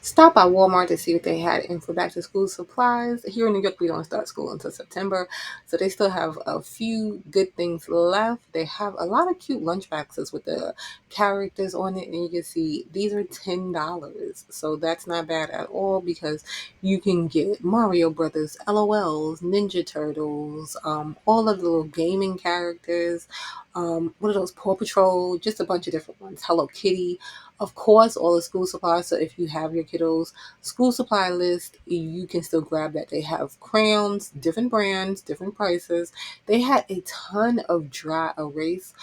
Stop by Walmart to see what they had in for back to school supplies. Here in New York, we don't start school until September, so they still have a few good things left. They have a lot of cute lunch boxes with the characters on it, and you can see these are $10, so that's not bad at all because you can get Mario Brothers, LOLs, Ninja Turtles, all of the little gaming characters. What are those? Paw Patrol, just a bunch of different ones. Hello Kitty, of course, all the school supplies. So if you have your kiddos' school supply list, you can still grab that. They have crayons, different brands, different prices. They had a ton of dry erase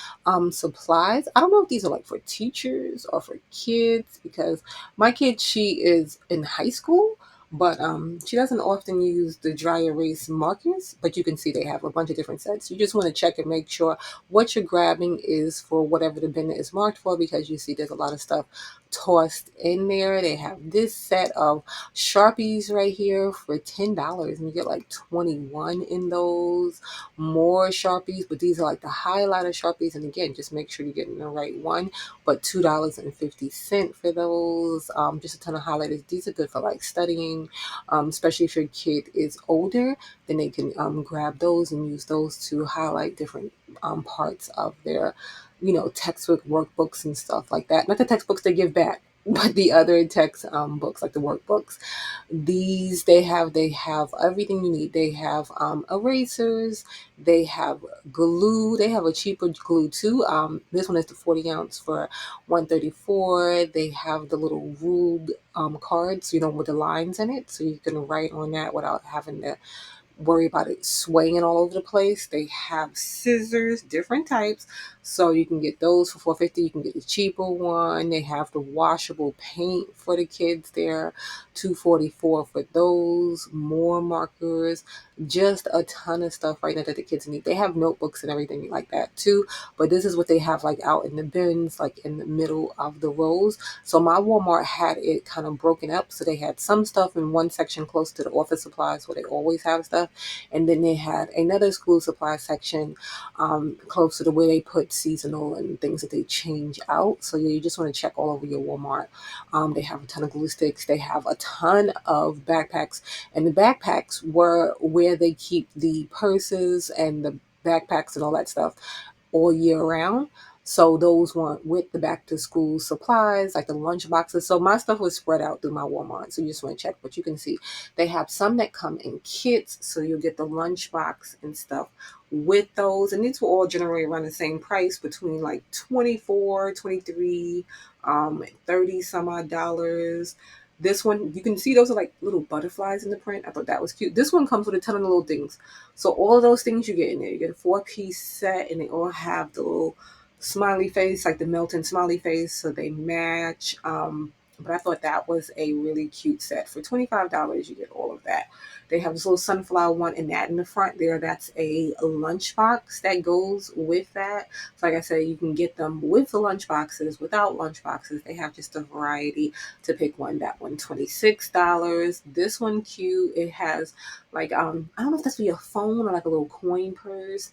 supplies. I don't know if these are like for teachers or for kids because my kid, she is in high school. But she doesn't often use the dry erase markers, but you can see they have a bunch of different sets. You just want to check and make sure what you're grabbing is for whatever the bin is marked for because you see there's a lot of stuff tossed in there. They have this set of Sharpies right here for $10 and you get like 21 in those. More Sharpies, but these are like the highlighter Sharpies. And again, just make sure you're getting the right one. But $2.50 for those. Just a ton of highlighters. These are good for like studying, especially if your kid is older. Then they can grab those and use those to highlight different parts of their, textbook workbooks and stuff like that. Not the textbooks they give back, but the other text books like the workbooks. These they have everything you need. They have erasers, they have glue, they have a cheaper glue too. This one is the 40 ounce for 134. They have the little ruled cards, with the lines in it, so you can write on that without having to worry about it swaying all over the place. They have scissors, different types, so you can get those for 450. You can get the cheaper one. They have the washable paint for the kids there, 244 for those. More markers, just a ton of stuff right now that the kids need. They have notebooks and everything like that too, but this is what they have like out in the bins, like in the middle of the rows. So my Walmart had it kind of broken up, so they had some stuff in one section close to the office supplies where they always have stuff, and then they had another school supply section closer to where they put seasonal and things that they change out. So yeah, you just want to check all over your Walmart. They have a ton of glue sticks. They have a ton of backpacks, and the backpacks were where they keep the purses and the backpacks and all that stuff all year round. So those went with the back to school supplies, like the lunch boxes. So my stuff was spread out through my Walmart. So you just want to check, but you can see they have some that come in kits. So you'll get the lunch box and stuff with those. And these will all generally around the same price between like 24, 23, 30 some odd dollars. This one, you can see those are like little butterflies in the print. I thought that was cute. This one comes with a ton of little things. So all of those things you get in there. You get a 4-piece set and they all have the little smiley face, like the melting smiley face, so they match. But I thought that was a really cute set. For $25, you get all of that. They have this little sunflower one and that in the front there. That's a lunch box that goes with that. So like I said, you can get them with the lunch boxes, without lunch boxes. They have just a variety to pick one. That one, $26. This one cute. It has like I don't know if that's for your phone or like a little coin purse.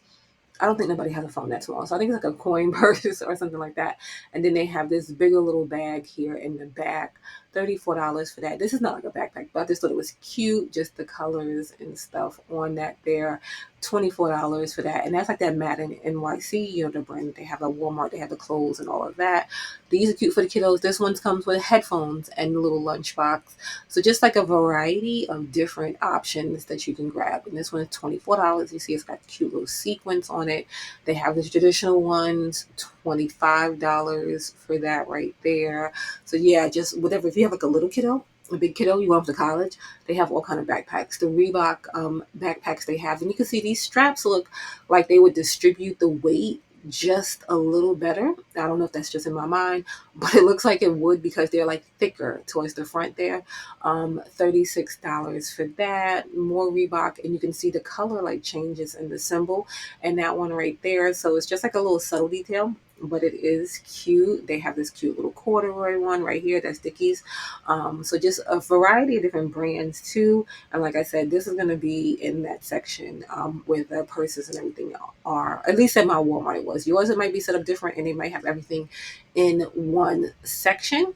I don't think nobody has a phone that small. So I think it's like a coin purse or something like that. And then they have this bigger little bag here in the back. $34 for that. This is not like a backpack, but I just thought it was cute. Just the colors and stuff on that there. $24 for that. And that's like that Madden NYC, the brand that they have at Walmart. They have the clothes and all of that. These are cute for the kiddos. This one comes with headphones and a little lunchbox. So just like a variety of different options that you can grab. And this one is $24. You see it's got cute little sequins on it. They have the traditional ones, $25 for that right there. So yeah, just whatever. If you have like a little kiddo, a big kiddo, you want to college, they have all kind of backpacks. The Reebok backpacks they have, and you can see these straps look like they would distribute the weight just a little better. I don't know if that's just in my mind, but it looks like it would because they're like thicker towards the front there. $36 for that. More Reebok, and you can see the color like changes in the symbol and that one right there. So it's just like a little subtle detail, but it is cute. They have this cute little corduroy one right here that's Dickies. So just a variety of different brands too. And like I said, this is going to be in that section where the purses and everything are. At least at my Walmart it was. Yours it might be set up different, and they might have everything in one section.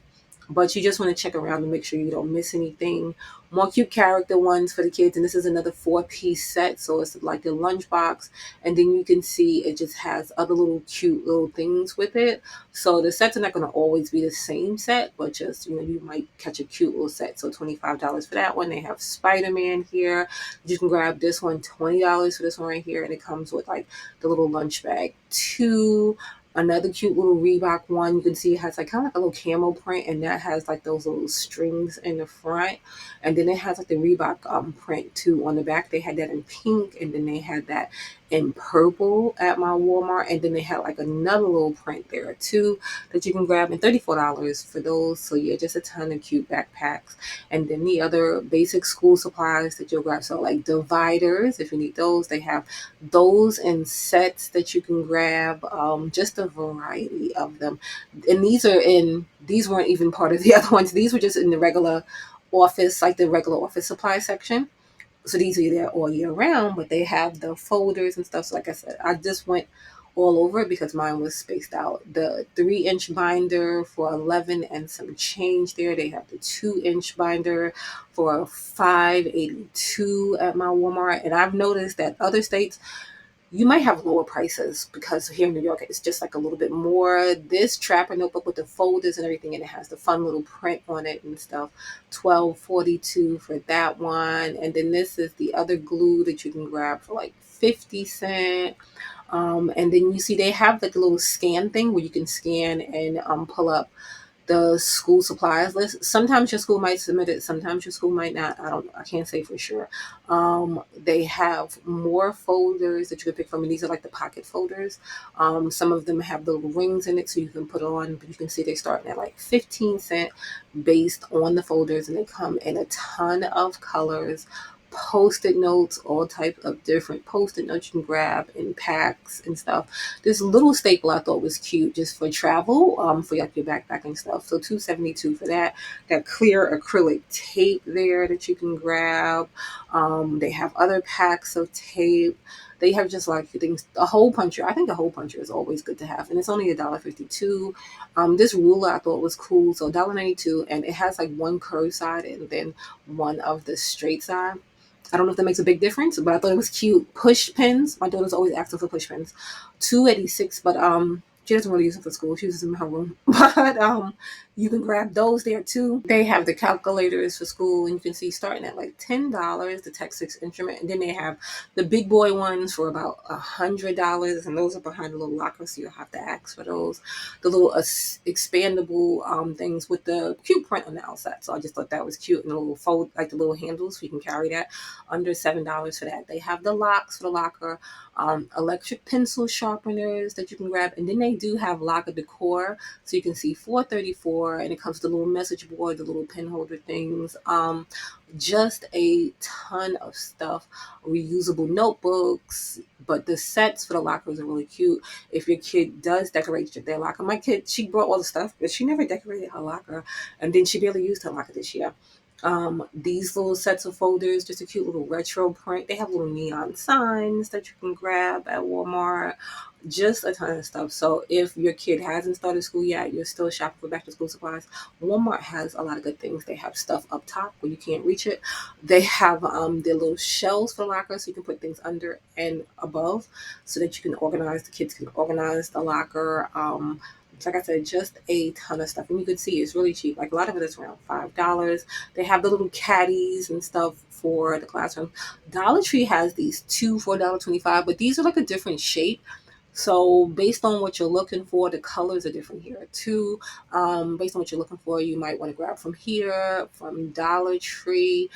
but you just want to check around to make sure you don't miss anything. More cute character ones for the kids, and this is another 4-piece set, so it's like the lunchbox, and then you can see it just has other little cute little things with it. So the sets are not going to always be the same set, but just, you might catch a cute little set. So $25 for that one. They have Spider-Man here. You can grab this one, $20 for this one right here, and it comes with like the little lunch bag too. Another cute little Reebok one. You can see it has like kind of like a little camo print, and that has like those little strings in the front. And then it has like the Reebok print too on the back. They had that in pink, and then they had that in purple at my Walmart. And then they had like another little print there too that you can grab, and $34 for those. So yeah, just a ton of cute backpacks. And then the other basic school supplies that you'll grab. So like dividers, if you need those, they have those in sets that you can grab. Just a variety of them. And these weren't even part of the other ones. These were just in the regular office, like the regular office supply section. So these are there all year round, but they have the folders and stuff. So like I said, I just went all over it because mine was spaced out. The 3-inch binder for 11 and some change there. They have the 2-inch binder for $5.82 at my Walmart. And I've noticed that other states, you might have lower prices because here in New York it's just like a little bit more. This Trapper notebook with the folders and everything, and it has the fun little print on it and stuff. $12.42 for that one. And then this is the other glue that you can grab for like 50 cents. And then you see they have like a little scan thing where you can scan and pull up the school supplies list. Sometimes your school might submit it, sometimes your school might not. I can't say for sure. They have more folders that you can pick from, and these are like the pocket folders. Some of them have the little rings in it so you can put on, but you can see they're starting at like 15 cents based on the folders, and they come in a ton of colors. Post-it notes, all types of different post-it notes you can grab in packs and stuff. This little staple I thought was cute just for travel, for like your backpack and stuff. So $2.72 for that. Got clear acrylic tape there that you can grab. They have other packs of tape. They have just like things, a hole puncher. I think a hole puncher is always good to have, and it's only $1.52. This ruler I thought was cool, so $1.92, and it has like one curved side and then one of the straight side. I don't know if that makes a big difference, but I thought it was cute. Push pins. My daughter's always asking for push pins. $2.86, but she doesn't really use them for school. She uses them in her room. But you can grab those there too. They have the calculators for school, and you can see starting at like $10, the Texas Instrument, and then they have the big boy ones for about $100, and those are behind a little locker, so you'll have to ask for those. The little expandable things with the cute print on the outside. So I just thought that was cute, and the little fold, like the little handles, so you can carry that. Under $7 for that. They have the locks for the locker, electric pencil sharpeners that you can grab, and then they do have locker decor, so you can see $4.34, and it comes with the little message board, the little pen holder things. Just a ton of stuff, reusable notebooks, but the sets for the lockers are really cute. If your kid does decorate their locker, my kid, she brought all the stuff, but she never decorated her locker, and then she barely used her locker this year. These little sets of folders, just a cute little retro print. They have little neon signs that you can grab at Walmart. Just a ton of stuff. So if your kid hasn't started school yet, you're still shopping for back to school supplies, Walmart has a lot of good things. They have stuff up top where you can't reach it. They have their little shelves for lockers, so you can put things under and above so that you can organize, the kids can organize the locker. Like I said, just a ton of stuff. And you can see it's really cheap. Like a lot of it is around $5. They have the little caddies and stuff for the classroom. Dollar Tree has these two for $1.25, but these are like a different shape. So based on what you're looking for, the colors are different here too. Based on what you're looking for, you might want to grab from here, from Dollar Tree.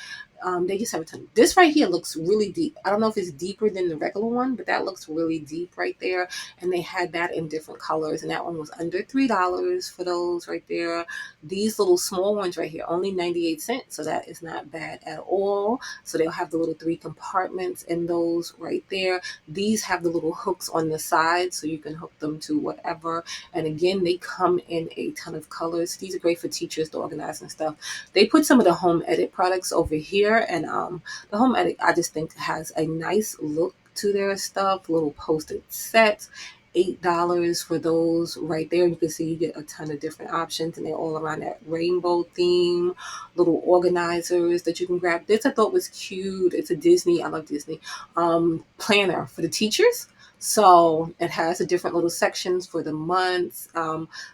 They just have a ton. This right here looks really deep. I don't know if it's deeper than the regular one, but that looks really deep right there. And they had that in different colors, and that one was under $3 for those right there. These little small ones right here, only 98 cents, so that is not bad at all. So they'll have the little 3 compartments in those right there. These have the little hooks on the side, so you can hook them to whatever. And again, they come in a ton of colors. These are great for teachers to organize and stuff. They put some of the Home Edit products over here, and the Home Edit, I just think, has a nice look to their stuff. Little post-it sets, $8 for those right there. You can see you get a ton of different options, and they're all around that rainbow theme. Little organizers that you can grab. This I thought was cute. It's a Disney. I love Disney. Planner for the teachers. So it has the different little sections for the months.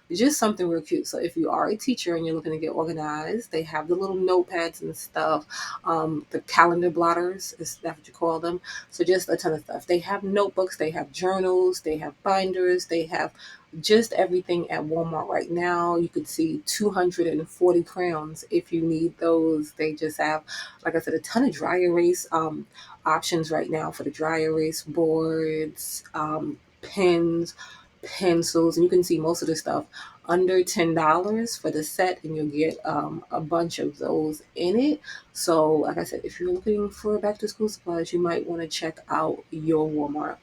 Just something real cute. So if you are a teacher and you're looking to get organized, they have the little notepads and stuff. The calendar blotters, is that what you call them? So just a ton of stuff. They have notebooks, they have journals, they have binders, they have just everything at Walmart right now. You could see 240 crowns if you need those. They just have, like I said, a ton of dry erase options right now for the dry erase boards, pens, pencils, and you can see most of the stuff under $10 for the set, and you'll get a bunch of those in it. So, like I said, if you're looking for back to school supplies, you might want to check out your Walmart.